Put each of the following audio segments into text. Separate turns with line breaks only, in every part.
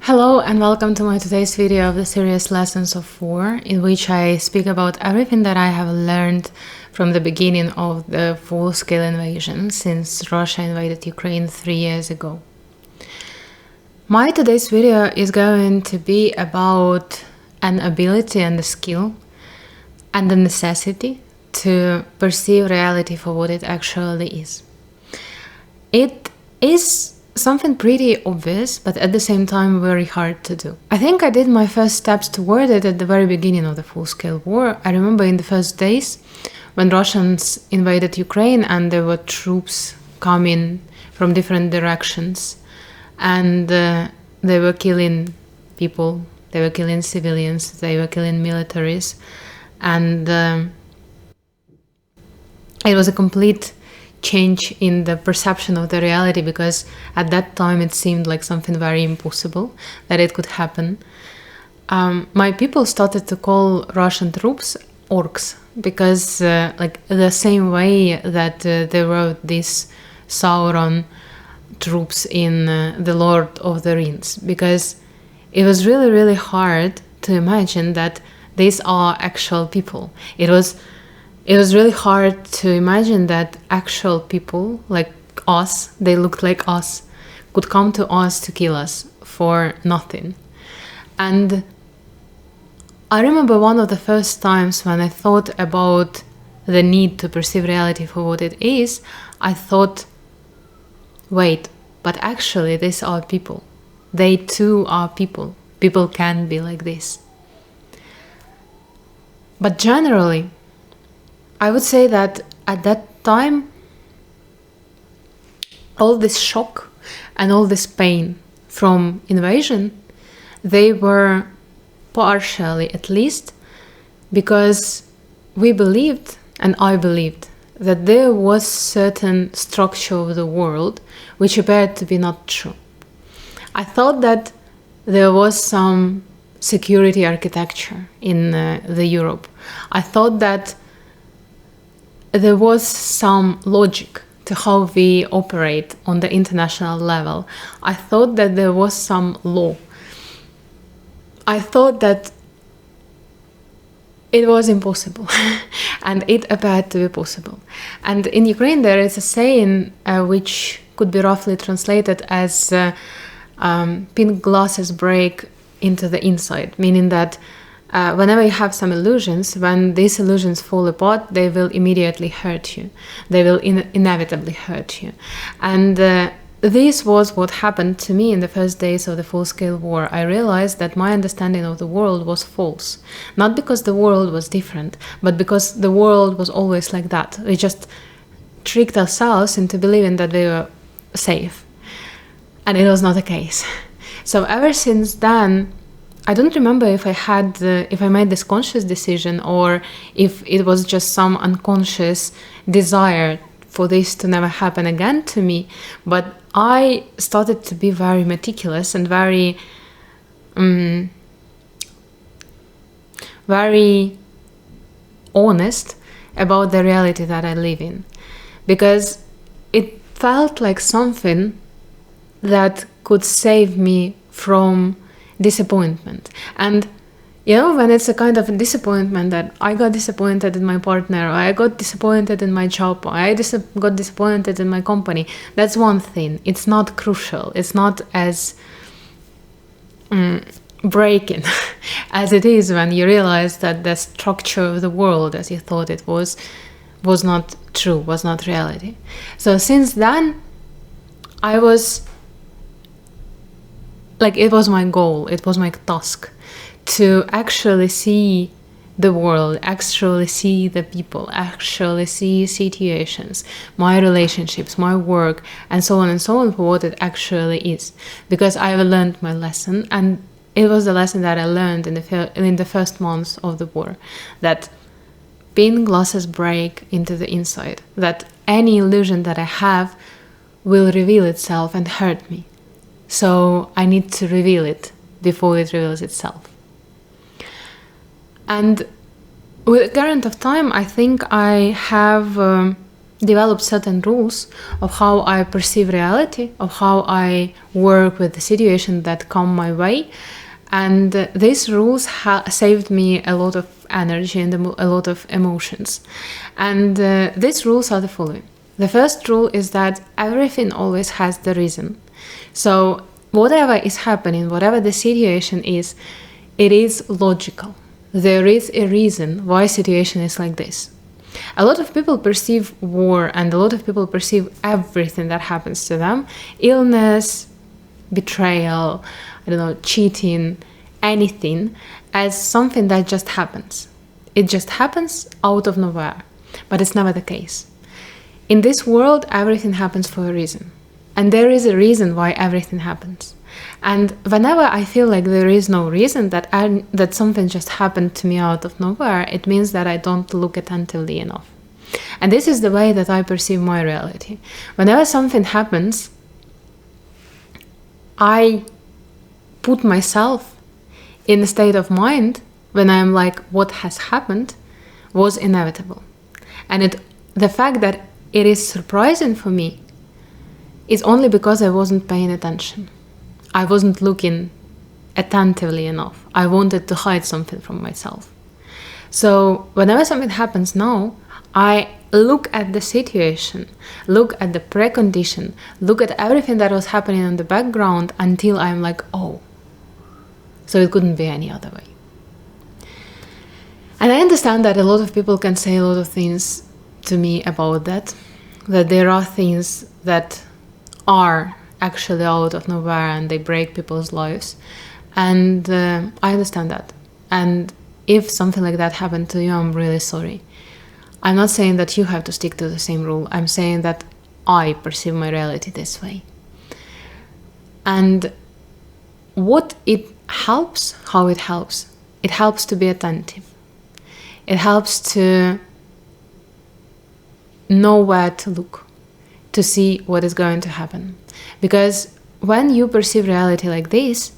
Hello and welcome to my today's video of the series Lessons of War, in which I speak about everything that I have learned from the beginning of the full-scale invasion since Russia invaded Ukraine 3 years ago. My today's video is going to be about an ability and a skill and the necessity to perceive reality for what it actually is. It is something pretty obvious, but at the same time very hard to do. I think I did my first steps toward it at the very beginning of the full-scale war. I remember in the first days when Russians invaded Ukraine and there were troops coming from different directions and they were killing people, they were killing civilians, they were killing militaries, and it was a complete change in the perception of the reality, because at that time it seemed like something very impossible that it could happen. My people started to call Russian troops orcs, because like the same way that there were these Sauron troops in The Lord of the Rings, because it was really hard to imagine that these are actual people. It was really hard to imagine that actual people like us, they looked like us, could come to us to kill us for nothing. And I remember one of the first times when I thought about the need to perceive reality for what it is, I thought, wait, but actually these are people. They too are people. People can be like this. But generally, I would say that at that time, all this shock and all this pain from invasion, they were partially, at least, because we believed, and I believed, that there was certain structure of the world which appeared to be not true. I thought that there was some security architecture in the Europe. I thought that there was some logic to how we operate on the international level. I thought that there was some law. I thought that it was impossible and it appeared to be possible. And in Ukraine there is a saying which could be roughly translated as pink glasses break into the inside, meaning that whenever you have some illusions, when these illusions fall apart, they will immediately hurt you. They will inevitably hurt you. And this was what happened to me in the first days of the full-scale war. I realized that my understanding of the world was false. Not because the world was different, but because the world was always like that. We just tricked ourselves into believing that we were safe. And it was not the case. So ever since then, I don't remember if I made this conscious decision or if it was just some unconscious desire for this to never happen again to me, but I started to be very meticulous and very honest about the reality that I live in, because it felt like something that could save me from disappointment. And when it's a kind of a disappointment that I got disappointed in my partner, or I got disappointed in my job, or I got disappointed in my company, that's one thing. It's not crucial. It's not as breaking as it is when you realize that the structure of the world as you thought it was not true, was not reality. So since then, I was like, it was my goal, it was my task to actually see the world, actually see the people, actually see situations, my relationships, my work, and so on for what it actually is. Because I have learned my lesson, and it was the lesson that I learned in the first months of the war, that pink glasses break into the inside, that any illusion that I have will reveal itself and hurt me. So I need to reveal it before it reveals itself. And with the current of time, I think I have developed certain rules of how I perceive reality, of how I work with the situation that come my way. And these rules saved me a lot of energy and a lot of emotions. And these rules are the following. The first rule is that everything always has the reason. So whatever is happening, whatever the situation is, it is logical. There is a reason why situation is like this. A lot of people perceive war, and a lot of people perceive everything that happens to them, illness, betrayal, cheating, anything, as something that just happens. It just happens out of nowhere, but it's never the case. In this world, everything happens for a reason, and there is a reason why everything happens. And whenever I feel like there is no reason, that something just happened to me out of nowhere, it means that I don't look attentively enough. And this is the way that I perceive my reality. Whenever something happens, I put myself in a state of mind when I'm like, what has happened was inevitable. And the fact that it is surprising for me is only because I wasn't paying attention. I wasn't looking attentively enough. I wanted to hide something from myself. So whenever something happens now, I look at the situation, look at the precondition, look at everything that was happening in the background until I'm like, oh, so it couldn't be any other way. And I understand that a lot of people can say a lot of things to me about that there are things that are actually out of nowhere and they break people's lives. And I understand that. And if something like that happened to you, I'm really sorry. I'm not saying that you have to stick to the same rule. I'm saying that I perceive my reality this way. And what it helps, how it helps to be attentive. It helps to know where to look, to see what is going to happen. Because when you perceive reality like this,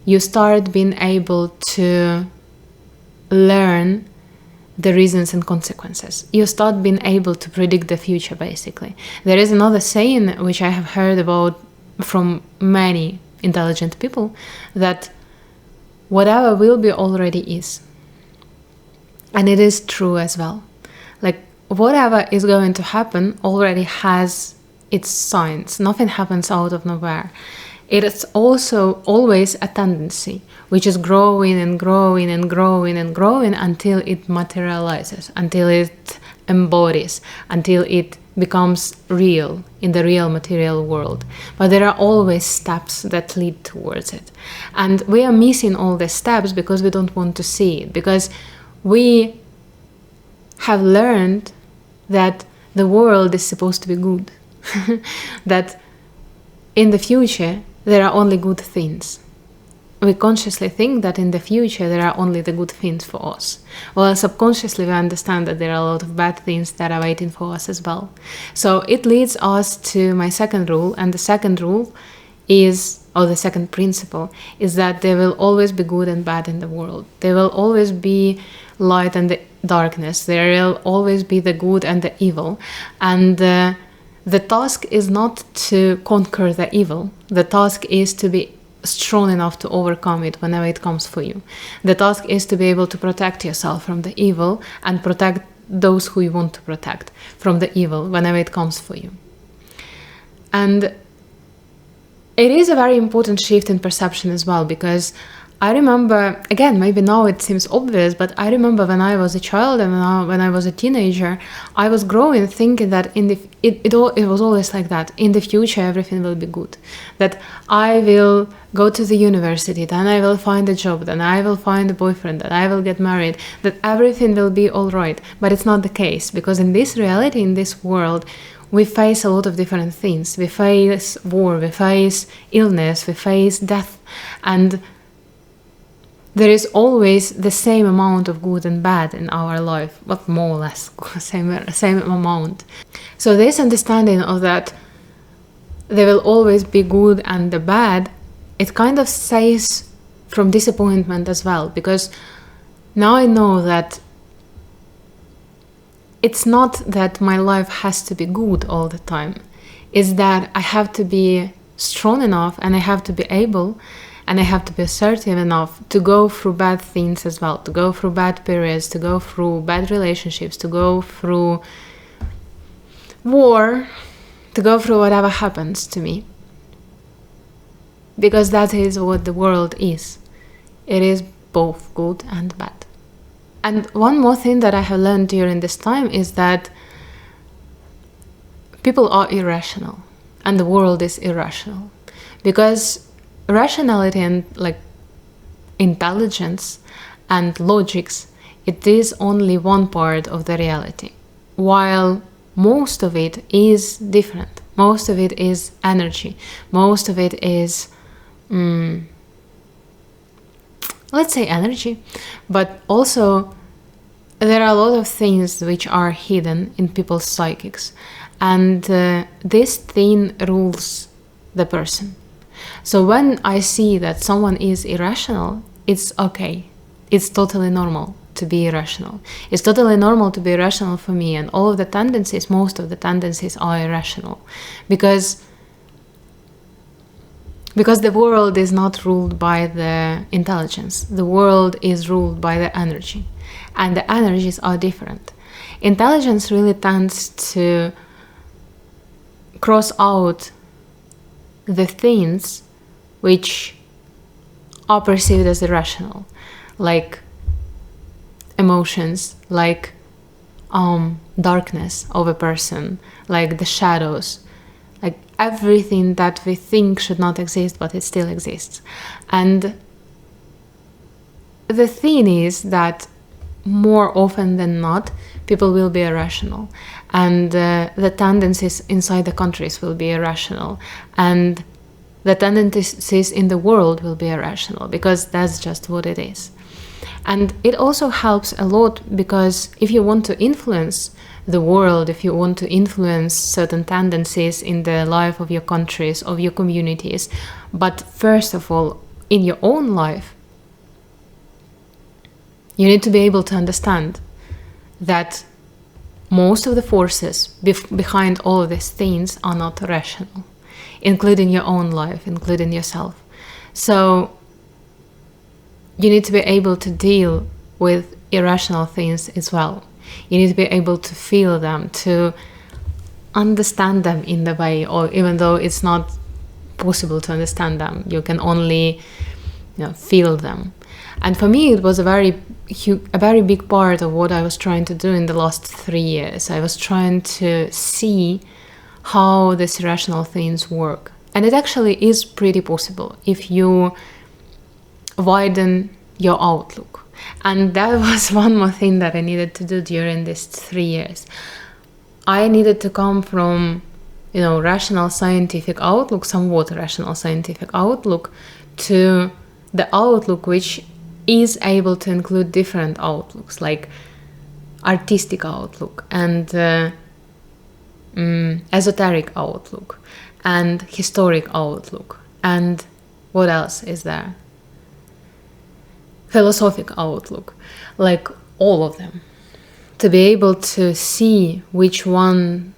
you start being able to learn the reasons and consequences. You start being able to predict the future, basically. There is another saying which I have heard about from many intelligent people, that whatever will be already is. And it is true as well. Like, whatever is going to happen already has its signs. Nothing happens out of nowhere. It is also always a tendency, which is growing and growing and growing and growing until it materializes, until it embodies, until it becomes real in the real material world. But there are always steps that lead towards it. And we are missing all the steps because we don't want to see it, because we have learned that the world is supposed to be good. That in the future there are only good things. We consciously think that in the future there are only the good things for us. Well, subconsciously we understand that there are a lot of bad things that are waiting for us as well. So it leads us to my second rule, and the second rule is, or the second principle, is that there will always be good and bad in the world. There will always be light and the darkness. There will always be the good and the evil. And the task is not to conquer the evil. The task is to be strong enough to overcome it whenever it comes for you. The task is to be able to protect yourself from the evil and protect those who you want to protect from the evil whenever it comes for you. And it is a very important shift in perception as well, because I remember, again, maybe now it seems obvious, but I remember when I was a child and when I was a teenager, I was growing thinking that it was always like that. In the future, everything will be good. That I will go to the university, then I will find a job, then I will find a boyfriend, then I will get married, that everything will be all right. But it's not the case, because in this reality, in this world, we face a lot of different things. We face war, we face illness, we face death, and there is always the same amount of good and bad in our life, but more or less same amount. So this understanding of that there will always be good and the bad, it kind of saves from disappointment as well, because now I know that it's not that my life has to be good all the time. It's that I have to be strong enough, and I have to be able, and I have to be assertive enough to go through bad things as well, to go through bad periods, to go through bad relationships, to go through war, to go through whatever happens to me. Because that is what the world is. It is both good and bad. And one more thing that I have learned during this time is that people are irrational, and the world is irrational. Because rationality and like intelligence and logics, it is only one part of the reality, while most of it is different. Most of it is energy. Most of it is let's say energy, but also there are a lot of things which are hidden in people's psychics, and this thing rules the person. So when I see that someone is irrational, it's okay. It's totally normal to be irrational. It's totally normal to be irrational for me, and all of the tendencies, most of the tendencies are irrational, because the world is not ruled by the intelligence. The world is ruled by the energy, and the energies are different. Intelligence really tends to cross out the things which are perceived as irrational, like emotions, like darkness of a person, like the shadows, like everything that we think should not exist, but it still exists. And the thing is that more often than not, people will be irrational, and the tendencies inside the countries will be irrational, and the tendencies in the world will be irrational, because that's just what it is. And it also helps a lot, because if you want to influence the world, if you want to influence certain tendencies in the life of your countries, of your communities, but first of all, in your own life, you need to be able to understand that most of the forces behind all of these things are not rational, including your own life, including yourself. So you need to be able to deal with irrational things as well. You need to be able to feel them, to understand them in the way, or even though it's not possible to understand them, you can only feel them. And for me, it was a very big part of what I was trying to do in the last 3 years. I was trying to see how these irrational things work. And it actually is pretty possible if you widen your outlook. And that was one more thing that I needed to do during these 3 years. I needed to come from, rational scientific outlook, somewhat rational scientific outlook, to the outlook which is able to include different outlooks, like artistic outlook and esoteric outlook and historic outlook. And what else is there? Philosophic outlook, like all of them, to be able to see which ones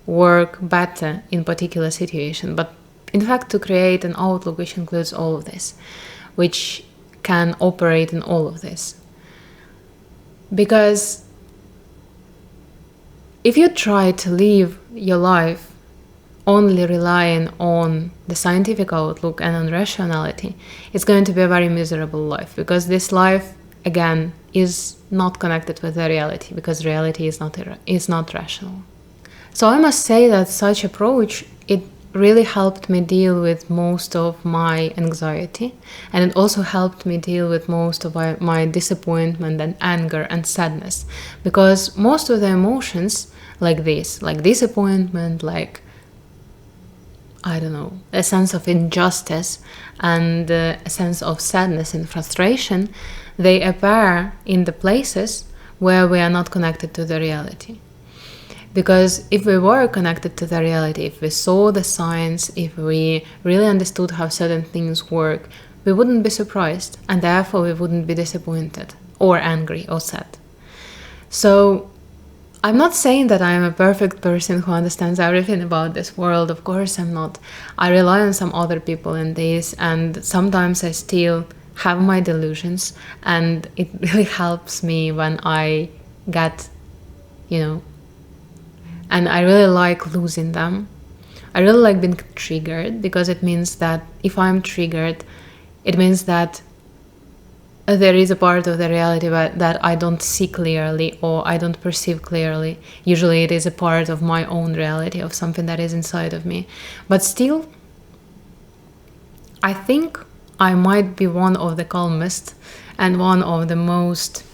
work better in particular situation, but in fact to create an outlook which includes all of this, which can operate in all of this. Because if you try to live your life only relying on the scientific outlook and on rationality, it's going to be a very miserable life, because this life, again, is not connected with the reality, because reality is not rational. So I must say that such approach, it really helped me deal with most of my anxiety, and it also helped me deal with most of my disappointment and anger and sadness, because most of the emotions like this, like disappointment, like a sense of injustice and a sense of sadness and frustration, they appear in the places where we are not connected to the reality. Because if we were connected to the reality, if we saw the signs, if we really understood how certain things work, we wouldn't be surprised, and therefore we wouldn't be disappointed or angry or sad. So I'm not saying that I am a perfect person who understands everything about this world. Of course I'm not. I rely on some other people in this, and sometimes I still have my delusions, and it really helps me when I get, and I really like losing them. I really like being triggered, because it means that if I'm triggered, it means that there is a part of the reality that I don't see clearly, or I don't perceive clearly. Usually it is a part of my own reality, of something that is inside of me. But still, I think I might be one of the calmest and one of the most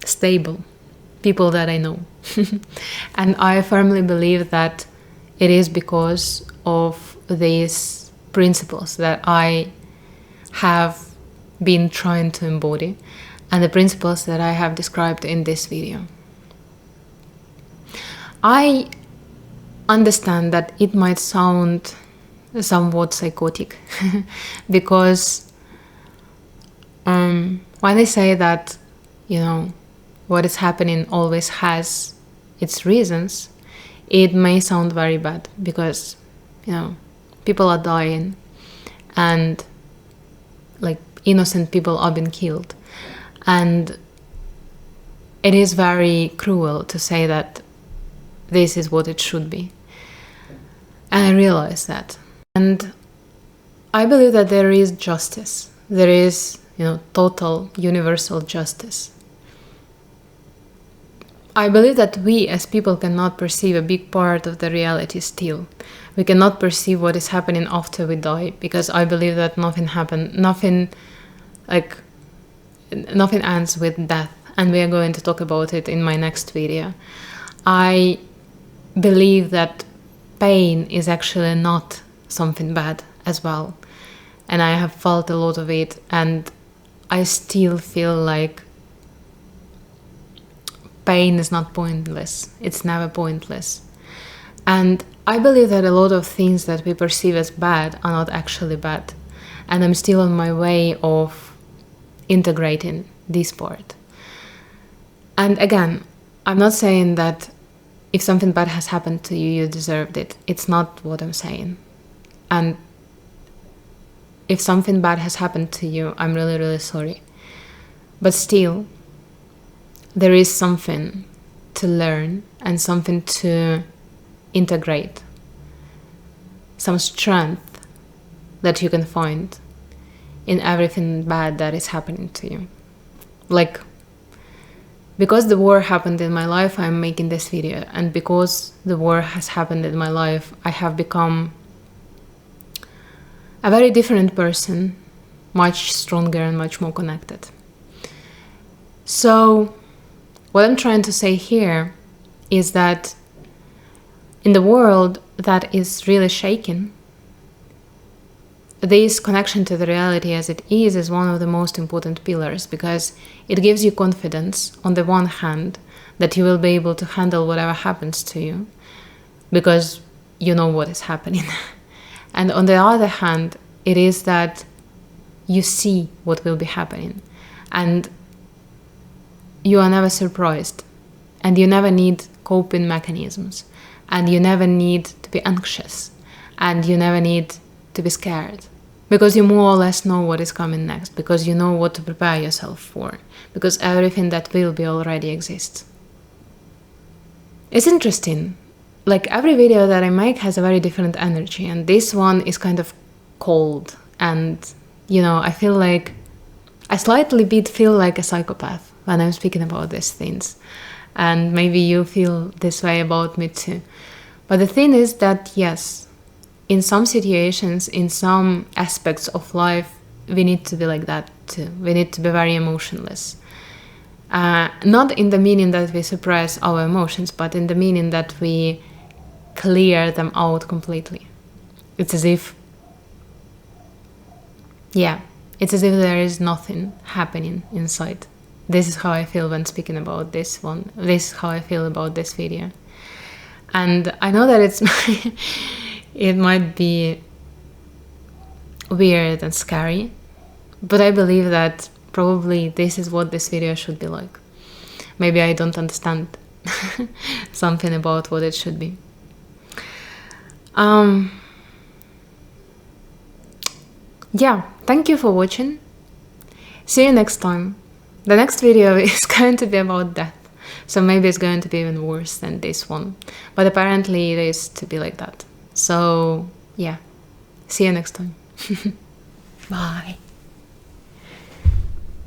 stable people that I know. And I firmly believe that it is because of these principles that I have been trying to embody, and the principles that I have described in this video. I understand that it might sound somewhat psychotic because when they say that, what is happening always has its reasons, it may sound very bad because, people are dying, and like innocent people are being killed. And it is very cruel to say that this is what it should be. And I realize that. And I believe that there is justice. There is, total universal justice. I believe that we as people cannot perceive a big part of the reality still. We cannot perceive what is happening after we die, because I believe that nothing ends with death, and we are going to talk about it in my next video. I believe that pain is actually not something bad as well, and I have felt a lot of it, and I still feel like pain is not pointless. It's never pointless. And I believe that a lot of things that we perceive as bad are not actually bad, and I'm still on my way of integrating this part. And again, I'm not saying that if something bad has happened to you, you deserved it. It's not what I'm saying. And if something bad has happened to you, I'm really, really sorry. But still, there is something to learn and something to integrate. Some strength that you can find in everything bad that is happening to you. Like, because the war happened in my life, I'm making this video. And because the war has happened in my life, I have become a very different person, much stronger and much more connected. So, what I'm trying to say here is that in the world that is really shaken, this connection to the reality as it is one of the most important pillars, because it gives you confidence on the one hand that you will be able to handle whatever happens to you because you know what is happening. And on the other hand, it is that you see what will be happening, and you are never surprised, and you never need coping mechanisms, and you never need to be anxious, and you never need to be scared, because you more or less know what is coming next, because you know what to prepare yourself for, because everything that will be already exists. It's interesting, like every video that I make has a very different energy, and this one is kind of cold, and I feel like I slightly feel like a psychopath when I'm speaking about these things, and maybe you feel this way about me too. But the thing is that yes, in some situations, in some aspects of life, we need to be like that too. We need to be very emotionless. Not in the meaning that we suppress our emotions, but in the meaning that we clear them out completely. It's as if there is nothing happening inside. This is how I feel when speaking about this one. This is how I feel about this video. And I know that it might be weird and scary, but I believe that probably this is what this video should be like. maybe I don't understand something about what it should be. Yeah, thank you for watching. See you next time. The next video is going to be about death, so maybe it's going to be even worse than this one, but apparently it is to be like that. So yeah, see you next time. Bye.